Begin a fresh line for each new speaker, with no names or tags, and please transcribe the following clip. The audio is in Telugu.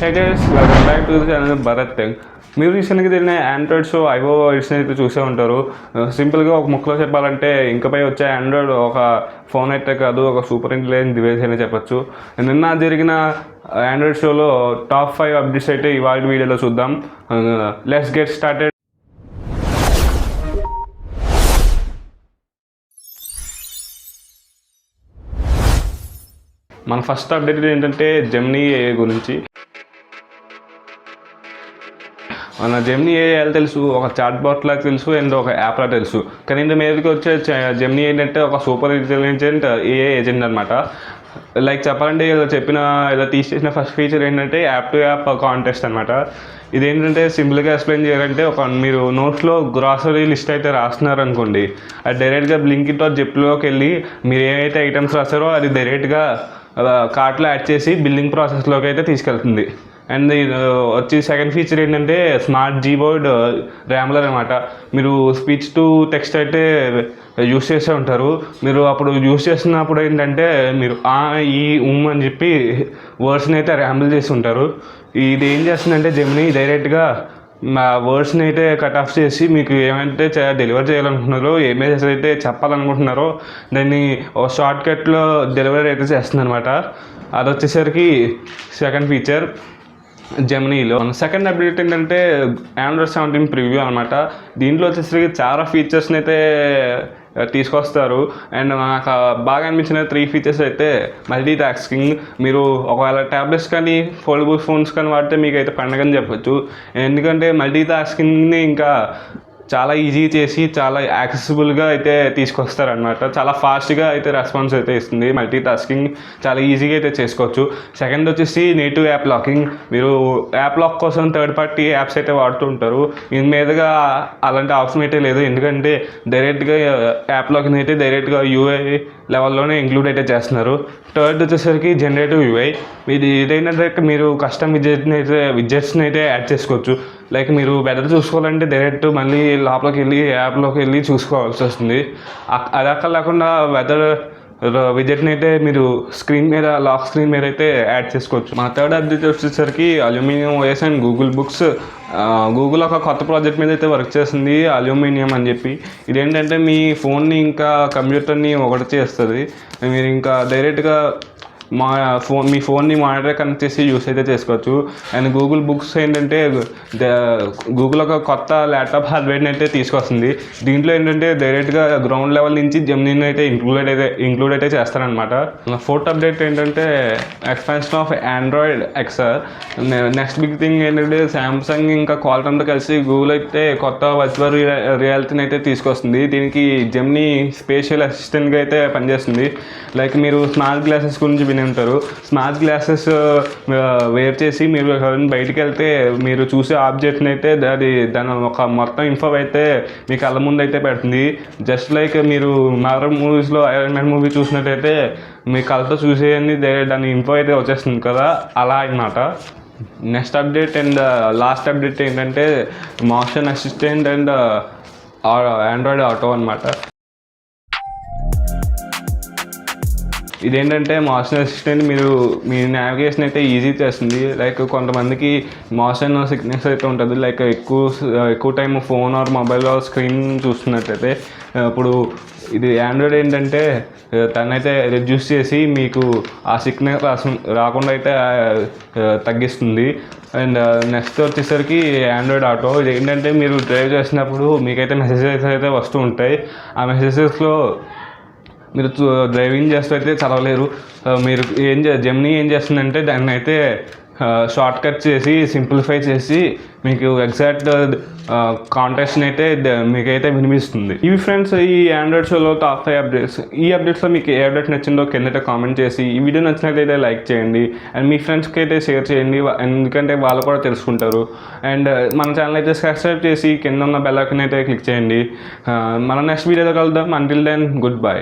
Hey guys, welcome back to the channel Bharat Tech. మీరు రీసెంట్గా తిరిగిన ఆండ్రాయిడ్ షో ఐవో ఎడిషన్ అయితే చూసే ఉంటారు. సింపుల్గా ఒక ముక్కలో చెప్పాలంటే ఇంకపై వచ్చే ఆండ్రాయిడ్ ఒక ఫోన్ అయితే కాదు, ఒక సూపర్ ఇంటెలిజెంట్ డివైస్ అని చెప్పచ్చు. నిన్న జరిగిన ఆండ్రాయిడ్ షోలో టాప్ 5 అప్డేట్స్ అయితే ఇవాళ వీడియోలో చూద్దాం. Let's get started. మన ఫస్ట్ అప్డేట్ ఏంటంటే జెమినీ ఏఐ గురించి. మన జెమినీ ఏఐ తెలుసు, ఒక చాట్ బాట్ లాగా తెలుసు అండ్ ఒక యాప్ లాగా తెలుసు. కానీ ఇంత మీదకి వచ్చే జెమినీ ఏంటంటే ఒక సూపర్ ఇంటెలిజెంట్ ఏఐ ఏజెంట్ అనమాట. లైక్ చెప్పాలంటే ఇలా తీసేసిన ఫస్ట్ ఫీచర్ ఏంటంటే యాప్ టు యాప్ కాంటెస్ట్ అనమాట. ఇదేంటంటే సింపుల్గా ఎక్స్ప్లెయిన్ చేయాలంటే మీరు నోట్స్లో గ్రాసరీ లిస్ట్ అయితే రాస్తున్నారు అనుకోండి, అది డైరెక్ట్గా బ్లింకిట్ జిప్లోకి వెళ్ళి మీరు ఏవైతే ఐటమ్స్ రాస్తారో అది డైరెక్ట్గా కార్ట్లో యాడ్ చేసి బిల్లింగ్ ప్రాసెస్లోకి అయితే తీసుకెళ్తుంది. అండ్ వచ్చి సెకండ్ ఫీచర్ ఏంటంటే స్మార్ట్ కీబోర్డ్ ర్యామ్లర్ అనమాట. మీరు స్పీచ్ టు టెక్స్ట్ అయితే యూస్ చేస్తూ ఉంటారు. మీరు అప్పుడు యూస్ చేస్తున్నప్పుడు ఏంటంటే మీరు ఈ అని చెప్పి వర్డ్స్ని అయితే ర్యామ్బుల్ చేసి ఉంటారు. ఇది ఏం చేస్తుందంటే జెమినీ డైరెక్ట్గా వర్డ్స్ని అయితే కట్ ఆఫ్ చేసి మీకు ఏమైతే డెలివర్ చేయాలనుకుంటున్నారో, ఏ మెసేజ్ అయితే చెప్పాలనుకుంటున్నారో దాన్ని ఒక షార్ట్ కట్లో డెలివరీ అయితే చేస్తుంది అనమాట. అది వచ్చేసరికి సెకండ్ ఫీచర్ జెమినీలో. సెకండ్ అప్డేట్ ఏంటంటే ఆండ్రాయిడ్ 17 ప్రివ్యూ అనమాట. దీంట్లో వచ్చేసరికి చాలా ఫీచర్స్ని అయితే తీసుకొస్తారు. అండ్ నాకు బాగా అనిపించిన 3 ఫీచర్స్ అయితే మల్టీ టాస్కింగ్. మీరు ఒకవేళ ట్యాబ్లెట్స్ కానీ ఫోల్డబుల్ ఫోన్స్ కానీ వాడితే మీకు అయితే పండగని చెప్పచ్చు. ఎందుకంటే మల్టీ టాస్కింగ్ని ఇంకా చాలా ఈజీ చేసి చాలా యాక్సెసిబుల్గా అయితే తీసుకొస్తారనమాట. చాలా ఫాస్ట్గా అయితే రెస్పాన్స్ అయితే ఇస్తుంది. మల్టీ టాస్కింగ్ చాలా ఈజీగా అయితే చేసుకోవచ్చు. సెకండ్ వచ్చేసి నేటివ్ యాప్ లాకింగ్. మీరు యాప్ లాక్ కోసం థర్డ్ పార్టీ యాప్స్ అయితే వాడుతూ ఉంటారు. దీని మీదుగా అలాంటి ఆప్షన్ అయితే లేదు, ఎందుకంటే డైరెక్ట్గా యాప్ లాకింగ్ అయితే డైరెక్ట్గా యూఐ లెవెల్లోనే ఇంక్లూడ్ అయితే చేస్తున్నారు. థర్డ్ వచ్చేసరికి జనరేటివ్ యూఐ. ఇది ఏదైనా మీరు కస్టమ్ విజెట్స్ని అయితే యాడ్ చేసుకోవచ్చు. లైక్ మీరు వెదర్ చూసుకోవాలంటే డైరెక్ట్ మళ్ళీ లోపలికి వెళ్ళి యాప్లోకి వెళ్ళి చూసుకోవాల్సి వస్తుంది. అది అక్కడ లేకుండా వెదర్ విజెట్ని అయితే మీరు స్క్రీన్ మీద లాక్ స్క్రీన్ మీద అయితే యాడ్ చేసుకోవచ్చు. మా థర్డ్ అప్డేట్ వచ్చేసరికి aluminium OS and Google books. Google ఒక కొత్త ప్రాజెక్ట్ మీద అయితే వర్క్ చేస్తుంది, అల్యూమినియం అని చెప్పి. ఇదేంటంటే మీ ఫోన్ని ఇంకా కంప్యూటర్ని ఒకటి చేస్తుంది. మీరు ఇంకా డైరెక్ట్గా మీ ఫోన్ని మానిటర్ కనెక్ట్ చేసి యూస్ అయితే చేసుకోవచ్చు. అండ్ గూగుల్ బుక్స్ ఏంటంటే గూగుల్ ఒక కొత్త ల్యాప్టాప్ హార్డ్వేర్ని అయితే తీసుకొస్తుంది. దీంట్లో ఏంటంటే డైరెక్ట్గా గ్రౌండ్ లెవెల్ నుంచి జెమినీని అయితే ఇంక్లూడ్ అయితే చేస్తారనమాట. ఫోర్త్ అప్డేట్ ఏంటంటే expansion of Android XR. Next big thing ఏంటంటే శాంసంగ్ ఇంకా క్వాల్కామ్తో కలిసి గూగుల్ అయితే కొత్త వర్చువల్ రియాలిటీని అయితే తీసుకొస్తుంది. దీనికి జెమినీ స్పేషియల్ అసిస్టెంట్గా అయితే పనిచేస్తుంది. లైక్ మీరు స్మార్ట్ గ్లాసెస్ గురించి ఉంటారు. స్మార్ట్ గ్లాసెస్ వేర్ చేసి మీరు బయటికి వెళ్తే మీరు చూసే ఆబ్జెక్ట్ని అయితే దాని ఒక మొత్తం ఇన్ఫో అయితే మీ కళ్ళ ముందు అయితే పెడుతుంది. జస్ట్ లైక్ మీరు మార్వెల్ మూవీస్లో ఐరన్ మ్యాన్ మూవీ చూసినట్టయితే మీ కళ్ళతో చూసేయని దాని ఇన్ఫో అయితే వచ్చేస్తుంది కదా, అలా అన్నమాట. Next update and last update ఏంటంటే motion assistant and Android auto అనమాట. ఇదేంటంటే మోషన్ అసిస్టెంట్ మీ నావిగేషన్ అయితే ఈజీ చేస్తుంది. లైక్ కొంతమందికి మోషన్ సిక్నెస్ అయితే ఉంటుంది, లైక్ ఎక్కువ టైం ఫోన్ ఆర్ మొబైల్లో స్క్రీన్ చూస్తున్నట్టయితే. ఇప్పుడు ఇది ఆండ్రాయిడ్ ఏంటంటే తనైతే రెడ్యూస్ చేసి మీకు ఆ సిక్నెస్ రాకుండా అయితే తగ్గిస్తుంది. అండ్ నెక్స్ట్ వచ్చేసరికి ఆండ్రాయిడ్ ఆటో. ఇది ఏంటంటే మీరు డ్రైవ్ చేసినప్పుడు మీకైతే మెసేజెస్ అయితే వస్తూ ఉంటాయి. ఆ మెసేజెస్లో మీరు డ్రైవింగ్ చేస్తూ అయితే చదవలేరు. మీరు జెమినీ ఏం చేస్తుందంటే దాన్ని అయితే షార్ట్ కట్ చేసి సింప్లిఫై చేసి మీకు ఎగ్జాక్ట్ కాంటెక్స్ట్ని అయితే మీకైతే వినిపిస్తుంది. ఇవి ఫ్రెండ్స్ ఈ ఆండ్రాయిడ్ షోలో టాప్ 5 అప్డేట్స్. ఈ అప్డేట్స్లో మీకు ఏ అప్డేట్ నచ్చిందో కిందట కామెంట్ చేసి, ఈ వీడియో నచ్చినట్లయితే లైక్ చేయండి అండ్ మీ ఫ్రెండ్స్కి అయితే షేర్ చేయండి, ఎందుకంటే వాళ్ళు కూడా తెలుసుకుంటారు. అండ్ మన ఛానల్ అయితే సబ్స్క్రైబ్ చేసి కింద ఉన్న బెల్ ఐకాన్ అయితే క్లిక్ చేయండి. మన నెక్స్ట్ వీడియోలో కలుద్దాం. Until then good bye.